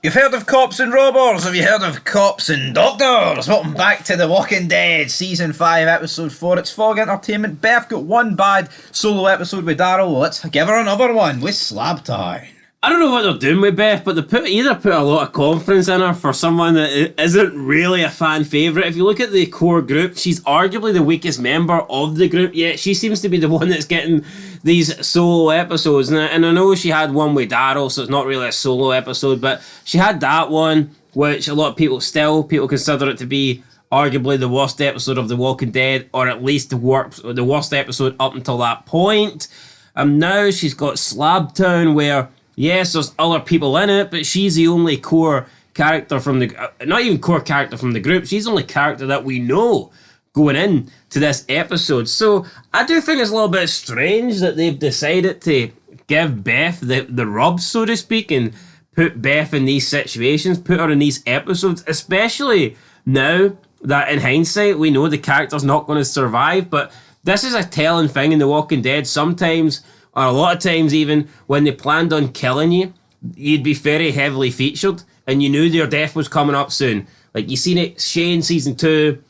You've heard of cops and robbers? Have you heard of cops and doctors? Welcome back to The Walking Dead, Season 5, Episode 4. It's Fog Entertainment. Beth got one bad solo episode with Daryl. Let's give her another one with Slabtown. I don't know what they're doing with Beth, but they either put a lot of confidence in her for someone that isn't really a fan favourite. If you look at the core group, she's arguably the weakest member of the group, yet she seems to be the one that's getting these solo episodes. And I know she had one with Daryl, so it's not really a solo episode, but she had that one, which a lot of people consider it to be arguably the worst episode of The Walking Dead, or at least the worst episode up until that point. Now she's got Slabtown, where yes, there's other people in it, but she's the only core character from the... not even core character from the group. She's the only character that we know going in to this episode. So I do think it's a little bit strange that they've decided to give Beth the rubs, so to speak, and put Beth in these situations, put her in these episodes, especially now that in hindsight we know the character's not going to survive. But this is a telling thing in The Walking Dead. Sometimes, or a lot of times even, when they planned on killing you, you'd be very heavily featured, and you knew your death was coming up soon. Like, you seen it, Shane Season 2,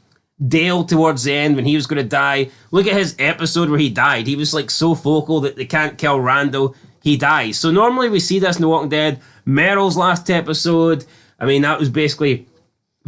Dale towards the end when he was going to die. Look at his episode where he died. He was, like, so vocal that they can't kill Randall. He dies. So normally we see this in The Walking Dead. Meryl's last episode, I mean, that was basically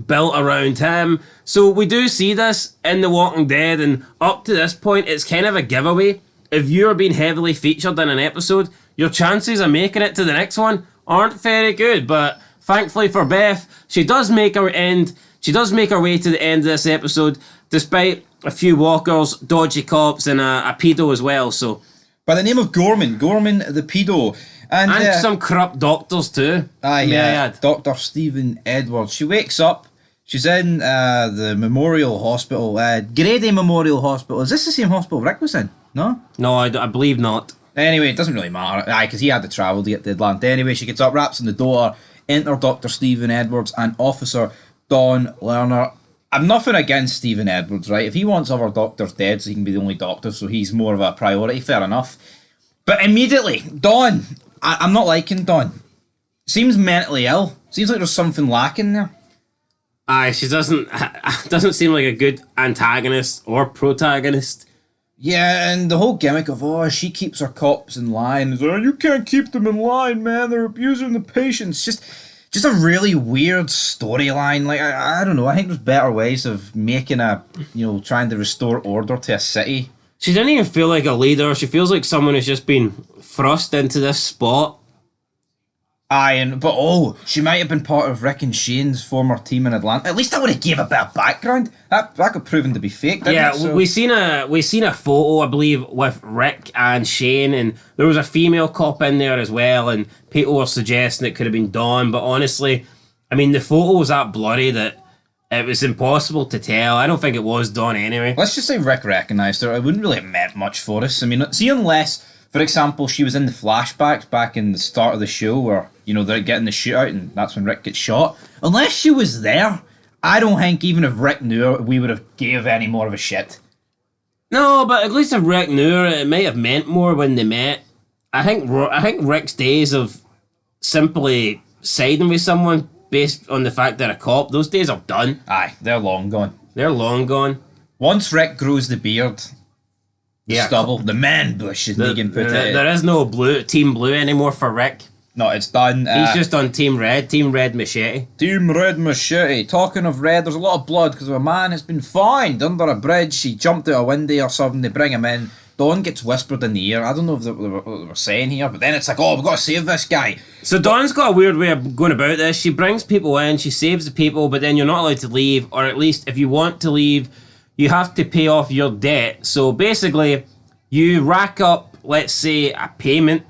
built around him. So we do see this in The Walking Dead, and up to this point, it's kind of a giveaway. If you're being heavily featured in an episode, your chances of making it to the next one aren't very good. But thankfully for Beth, she does make her way to the end of this episode, despite a few walkers, dodgy cops, and a pedo as well. So, by the name of Gorman the pedo. And some corrupt doctors too. Dr. Stephen Edwards. She wakes up. She's in the Memorial Hospital, Grady Memorial Hospital. Is this the same hospital Rick was in? No? No, I believe not. Anyway, it doesn't really matter. Because he had to travel to get to Atlanta. Anyway, she gets up, raps on the door, enter Dr. Stephen Edwards and Officer Don Lerner. I'm nothing against Stephen Edwards, right? If he wants other doctors dead so he can be the only doctor, so he's more of a priority, fair enough. But immediately, Don, I'm not liking Don. Seems mentally ill. Seems like there's something lacking there. She doesn't seem like a good antagonist or protagonist. Yeah, and the whole gimmick of, she keeps her cops in line. You can't keep them in line, man. They're abusing the patients. Just a really weird storyline. Like, I don't know. I think there's better ways of making trying to restore order to a city. She doesn't even feel like a leader. She feels like someone who's just been thrust into this spot. But she might have been part of Rick and Shane's former team in Atlanta. At least I would have gave a bit of background. That got proven to be fake, didn't it? So, we seen a photo, I believe, with Rick and Shane, and there was a female cop in there as well, and people were suggesting it could have been Dawn, but honestly, I mean, the photo was that blurry that it was impossible to tell. I don't think it was Dawn anyway. Let's just say Rick recognised her. It wouldn't really have meant much for us. I mean, see, unless, for example, she was in the flashbacks back in the start of the show where, they're getting the shootout and that's when Rick gets shot. Unless she was there, I don't think even if Rick knew her, we would have gave any more of a shit. No, but at least if Rick knew her, it might have meant more when they met. I think Rick's days of simply siding with someone based on the fact they're a cop, those days are done. Aye, they're long gone. They're long gone. Once Rick grows the beard, the stubble, the man bush, as Negan put it. There is no Team Blue anymore for Rick. No, it's done. He's just on Team Red Machete. Team Red Machete. Talking of red, there's a lot of blood because a man has been found under a bridge. He jumped out a window or something. They bring him in. Dawn gets whispered in the ear. I don't know if what they were saying here, but then it's like, we've got to save this guy. So Dawn's got a weird way of going about this. She brings people in, she saves the people, but then you're not allowed to leave, or at least if you want to leave, you have to pay off your debt. So basically, you rack up, let's say, a payment.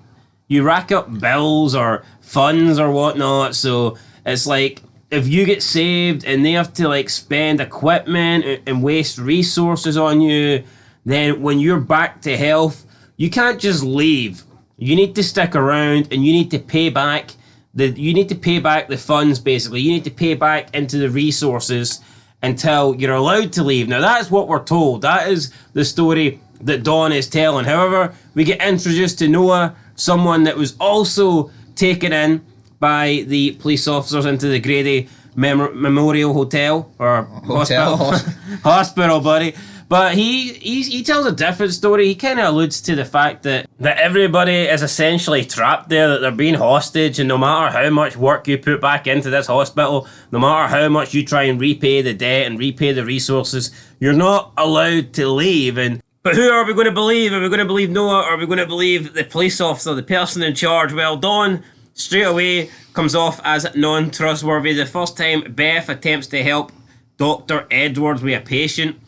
You rack up bills or funds or whatnot. So it's like, if you get saved and they have to spend equipment and waste resources on you, then when you're back to health, you can't just leave. You need to stick around and you need to pay back the funds, basically. You need to pay back into the resources until you're allowed to leave. Now that's what we're told. That is the story that Dawn is telling. However, we get introduced to Noah, someone that was also taken in by the police officers into the Grady Memorial Hotel or hospital, buddy. But he tells a different story. He kind of alludes to the fact that everybody is essentially trapped there, that they're being hostage, and no matter how much work you put back into this hospital, no matter how much you try and repay the debt and repay the resources, you're not allowed to leave. But who are we going to believe? Are we going to believe Noah, or are we going to believe the police officer, the person in charge? Well, Dawn straight away comes off as non-trustworthy. The first time Beth attempts to help Dr. Edwards with a patient,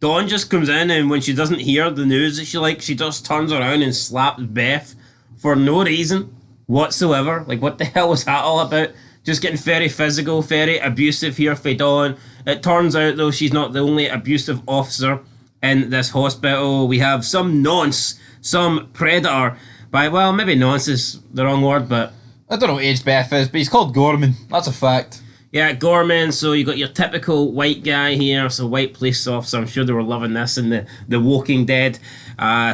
Dawn just comes in, and when she doesn't hear the news that she just turns around and slaps Beth for no reason whatsoever. Like, what the hell was that all about? Just getting very physical, very abusive here for Dawn. It turns out, though, she's not the only abusive officer in this hospital. We have some nonce, some predator. Well, maybe nonce is the wrong word, but I don't know what age Beth is, but he's called Gorman. That's a fact. Yeah, Gorman. So you got your typical white guy here, so white police officer. I'm sure they were loving this in the Walking Dead.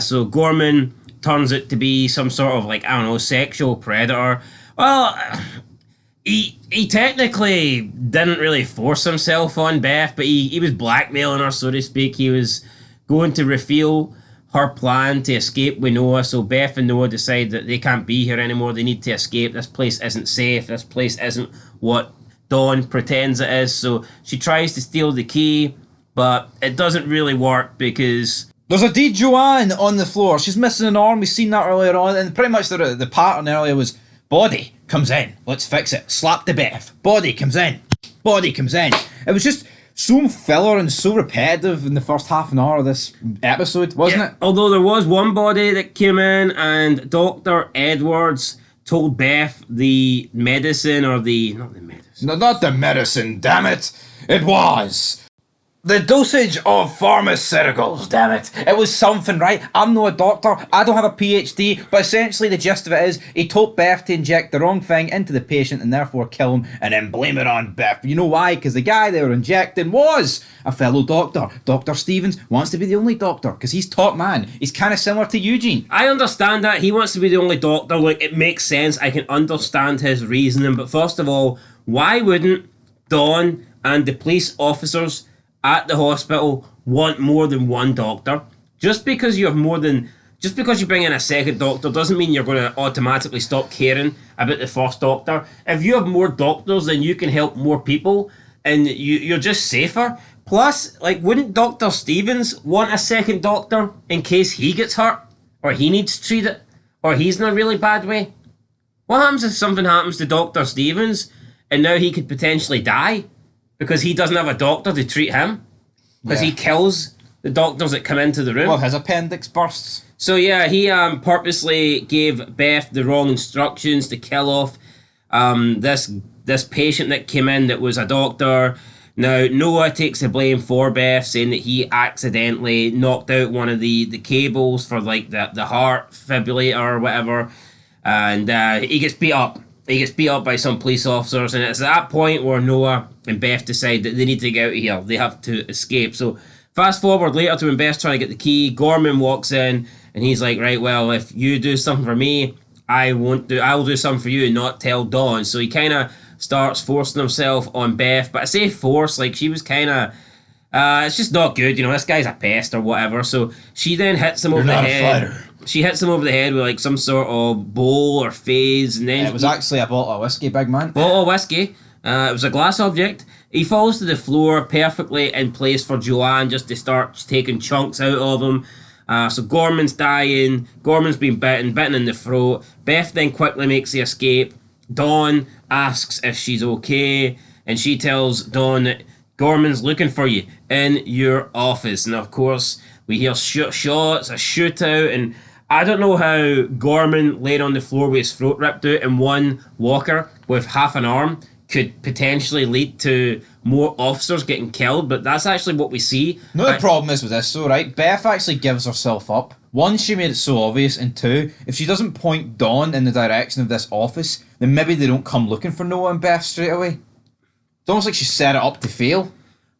So Gorman turns out to be some sort of, like, I don't know, sexual predator. Well, he technically didn't really force himself on Beth, but he was blackmailing her, so to speak. He was going to reveal her plan to escape with Noah. So Beth and Noah decide that they can't be here anymore. They need to escape. This place isn't safe. This place isn't what Dawn pretends it is. So she tries to steal the key, but it doesn't really work because there's a dead Joanne on the floor. She's missing an arm. We've seen that earlier on, and pretty much the pattern earlier was body comes in, let's fix it, slap the Beth, body comes in, body comes in. It was just so filler and so repetitive in the first half an hour of this episode, wasn't it? Although there was one body that came in, and Dr. Edwards told Beth the medicine, or not the medicine, damn it. It was the dosage of pharmaceuticals, damn it. It was something, right? I'm not a doctor, I don't have a PhD, but essentially the gist of it is he told Beth to inject the wrong thing into the patient and therefore kill him, and then blame it on Beth. You know why? Because the guy they were injecting was a fellow doctor. Dr. Stevens wants to be the only doctor because he's top man. He's kind of similar to Eugene. I understand that. He wants to be the only doctor. Like, it makes sense. I can understand his reasoning. But first of all, why wouldn't Dawn and the police officers at the hospital want more than one doctor? Just because you bring in a second doctor doesn't mean you're going to automatically stop caring about the first doctor. If you have more doctors, then you can help more people, and you're just safer. Plus, like, wouldn't Dr. Stevens want a second doctor in case he gets hurt, or he needs treated, or he's in a really bad way? What happens if something happens to Dr. Stevens and now he could potentially die because he doesn't have a doctor to treat him? Because he kills the doctors that come into the room. Well, his appendix bursts. So yeah, he purposely gave Beth the wrong instructions to kill off this patient that came in that was a doctor. Now, Noah takes the blame for Beth, saying that he accidentally knocked out one of the cables for, like, the heart defibrillator or whatever, and he gets beat up. He gets beat up by some police officers, and it's at that point where Noah and Beth decide that they need to get out of here. They have to escape. So fast forward later to when Beth's trying to get the key. Gorman walks in, and he's like, right, well, if you do something for me, I will do something for you and not tell Dawn. So he kind of starts forcing himself on Beth. But I say force, like, she was kind of it's just not good, you know. This guy's a pest or whatever. So she then hits him over the head. She hits him over the head with, like, some sort of bowl or phase, and then it was actually a bottle of whiskey, big man. Bottle of whiskey. It was a glass object. He falls to the floor, perfectly in place for Joanne just to start taking chunks out of him. So Gorman's dying. Gorman's been bitten in the throat. Beth then quickly makes the escape. Dawn asks if she's okay, and she tells Dawn that Gorman's looking for you in your office. And of course, we hear shots, a shootout, and I don't know how Gorman laid on the floor with his throat ripped out in one walker with half an arm could potentially lead to more officers getting killed, but that's actually what we see. No, the problem is with this, though, right? Beth actually gives herself up. One, she made it so obvious, and two, if she doesn't point Dawn in the direction of this office, then maybe they don't come looking for Noah and Beth straight away. It's almost like she set it up to fail.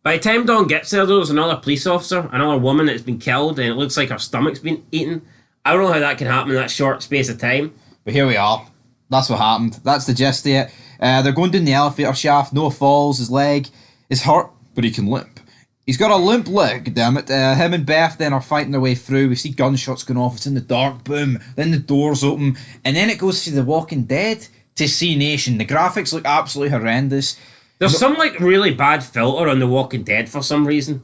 By the time Dawn gets there, there's another police officer, another woman that's been killed, and it looks like her stomach's been eaten. I don't know how that can happen in that short space of time. But here we are. That's what happened. That's the gist of it. They're going down the elevator shaft. Noah falls. His leg is hurt, but he can limp. He's got a limp leg, damn it. Him and Beth then are fighting their way through. We see gunshots going off. It's in the dark. Boom. Then the doors open. And then it goes to The Walking Dead to C Nation. The graphics look absolutely horrendous. There's some like really bad filter on The Walking Dead for some reason.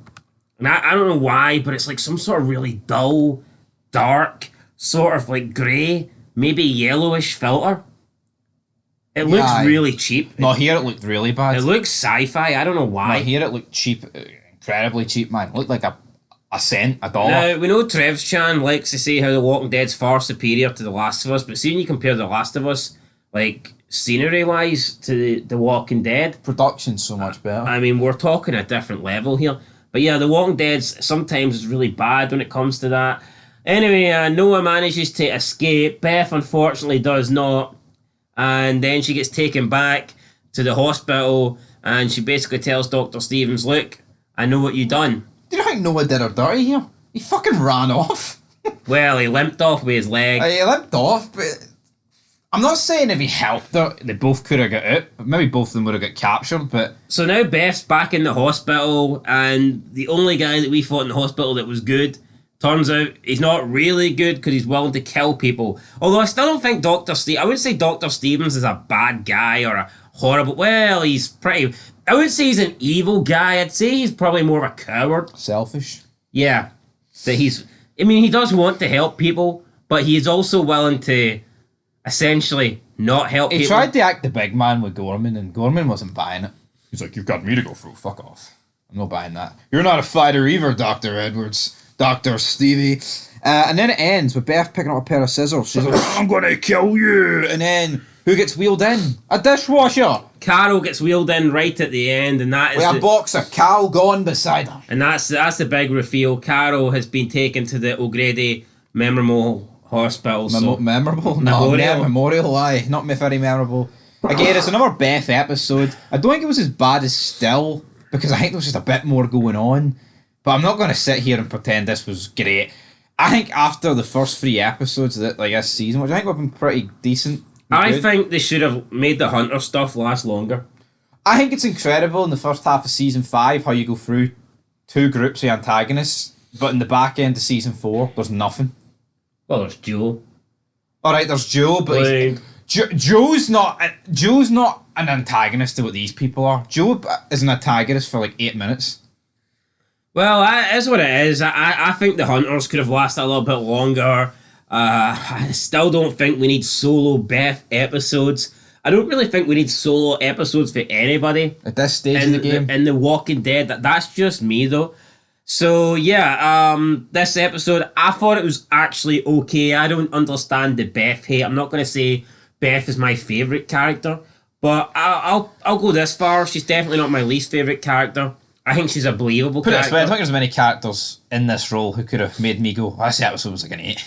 And I don't know why, but it's like some sort of really dull, dark, sort of like grey, maybe yellowish filter. It looks really cheap. No, here it looked really bad. It looks sci-fi. I don't know why. No, here it looked cheap. Incredibly cheap, man. It looked like a cent, $1. Now, we know Trev's Chan likes to say how The Walking Dead's far superior to The Last of Us, but see when you compare The Last of Us, like, scenery-wise to The Walking Dead... Production's so much better. I mean, we're talking a different level here. But yeah, The Walking Dead sometimes is really bad when it comes to that. Anyway, Noah manages to escape. Beth, unfortunately, does not. And then she gets taken back to the hospital, and she basically tells Dr. Stevens, look, I know what you done. Do you think Noah did her dirty here? He fucking ran off. Well, he limped off with his leg. He limped off, but I'm not saying if he helped her, they both could have got out. Maybe both of them would have got captured, but... So now Beth's back in the hospital, and the only guy that we fought in the hospital that was good, turns out he's not really good because he's willing to kill people. Although I still don't think I would say Dr. Stevens is a bad guy or a horrible... Well, he's pretty... I would say he's an evil guy. I'd say he's probably more of a coward. Selfish. Yeah. That he's... I mean, he does want to help people, but he's also willing to essentially not help people. He tried to act the big man with Gorman, and Gorman wasn't buying it. He's like, you've got me to go through. Fuck off. I'm not buying that. You're not a fighter either, Dr. Edwards. Dr. Stevie. And then it ends with Beth picking up a pair of scissors. She's like, I'm gonna kill you. And then, who gets wheeled in? A dishwasher. Carol gets wheeled in right at the end, and that is with a box of Cal gone beside her. And that's the big reveal. Carol has been taken to the O'Grady Memorial Hospital. Memorable? No, Memorial, aye. Not very memorable. Again, it's another Beth episode. I don't think it was as bad as Still, because I think there was just a bit more going on. But I'm not going to sit here and pretend this was great. I think after the first 3 episodes of this season, which I think have been pretty decent. I think they should have made the Hunter stuff last longer. I think it's incredible in the first half of season 5 how you go through 2 groups of antagonists, but in the back end of season 4, there's nothing. Well, there's Joe. Alright, there's Joe, but Joe's not an antagonist to what these people are. Joe is an antagonist for like 8 minutes. Well, that is what it is. I think the Hunters could have lasted a little bit longer. I still don't think we need solo Beth episodes. I don't really think we need solo episodes for anybody. At this stage of the game. In The Walking Dead. That's just me, though. So, yeah, this episode, I thought it was actually okay. I don't understand the Beth hate. I'm not going to say Beth is my favourite character, but I'll go this far. She's definitely not my least favourite character. I think she's a believable character. I don't think there's many characters in this role who could have made me go, this episode was like an 8.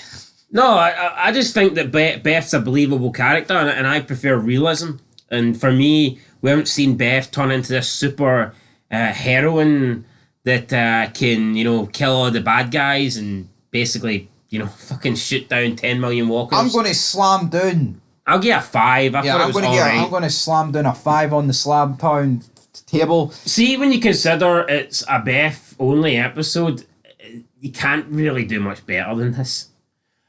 No, I just think that Beth's a believable character, and I prefer realism. And for me, we haven't seen Beth turn into this super heroine that can, kill all the bad guys and basically, fucking shoot down 10 million walkers. I'm going to slam down. I'll give it a 5. I'm going to slam down a 5 on the Slabtown table. See, when you consider it's a Beth-only episode, you can't really do much better than this.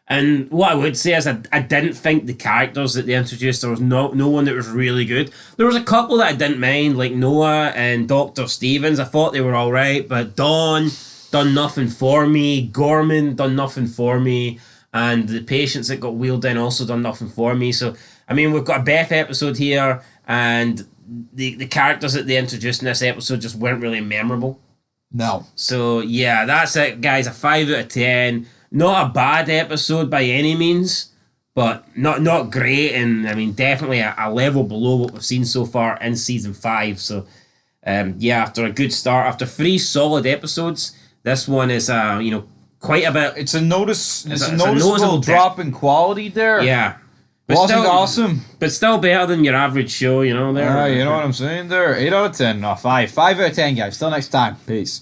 And what I would say is I didn't think the characters that they introduced, there was no one that was really good. There was a couple that I didn't mind, like Noah and Dr. Stevens. I thought they were alright, but Dawn done nothing for me. Gorman done nothing for me. And the patients that got wheeled in also done nothing for me. So, I mean, we've got a Beth episode here, and the characters that they introduced in this episode just weren't really memorable. No. So, yeah, that's it, guys. A 5 out of 10. Not a bad episode by any means, but not great, and I mean definitely a level below what we've seen so far in season 5. So yeah, after a good start, after 3 solid episodes, this one is quite a bit. It's a noticeable drop in quality there. Yeah. Wasn't awesome, but still better than your average show, there. You know what I'm saying there. 8 out of 10, no 5. 5 out of 10, guys. Till next time. Peace.